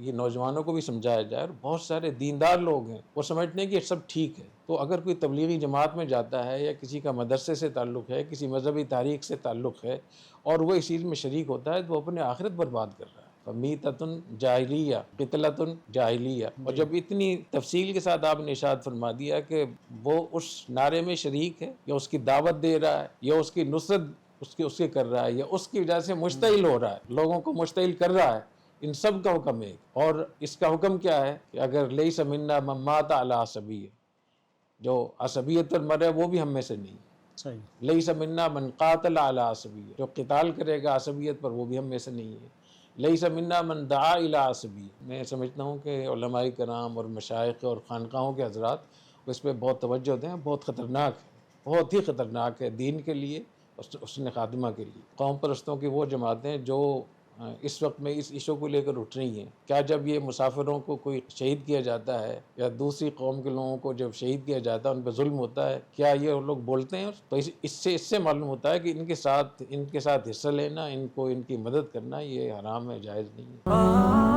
کہ نوجوانوں کو بھی سمجھایا جائے، اور بہت سارے دیندار لوگ ہیں وہ سمجھتے ہیں کہ یہ سب ٹھیک ہے، تو اگر کوئی تبلیغی جماعت میں جاتا ہے یا کسی کا مدرسے سے تعلق ہے، کسی مذہبی تاریخ سے تعلق ہے اور وہ اس چیز میں شریک ہوتا ہے تو وہ اپنے آخرت برباد کر رہا ہے۔ فمیتۃ جاہلیہ قتلۃ جاہلیہ۔ اور جی جب اتنی تفصیل کے ساتھ آپ نے ارشاد فرما دیا کہ وہ اس نعرے میں شریک ہے یا اس کی دعوت دے رہا ہے یا اس کی نصرت اس کے کر رہا ہے یا اس کی وجہ سے مشتعل ہو رہا ہے، لوگوں کو مشتعل کر رہا ہے، ان سب کا حکم ہے۔ اور اس کا حکم کیا ہے کہ اگر لیس منا من مات علی عصبیہ، جو عصبیت پر مرے وہ بھی ہم میں سے نہیں۔ صحیح۔ لیس منا من قاتل علی عصبیہ، جو قتال کرے گا عصبیت پر وہ بھی ہم میں سے نہیں ہے۔ لیس منا من دعا الی عصبیہ۔ میں سمجھتا ہوں کہ علماء کرام اور مشائخ اور خانقاہوں کے حضرات اس پہ بہت توجہ دیں، بہت خطرناک ہے، بہت ہی خطرناک ہے دین کے لیے، حسن خاتمہ کے لیے۔ قوم پرستوں کی وہ جماعتیں جو اس وقت میں اس ایشو کو لے کر اٹھ رہی ہیں، کیا جب یہ مسافروں کو کوئی شہید کیا جاتا ہے یا دوسری قوم کے لوگوں کو جب شہید کیا جاتا ہے ان پہ ظلم ہوتا ہے، کیا یہ لوگ بولتے ہیں؟ تو اس سے معلوم ہوتا ہے کہ ان کے ساتھ حصہ لینا، ان کی مدد کرنا یہ حرام ہے، جائز نہیں ہے۔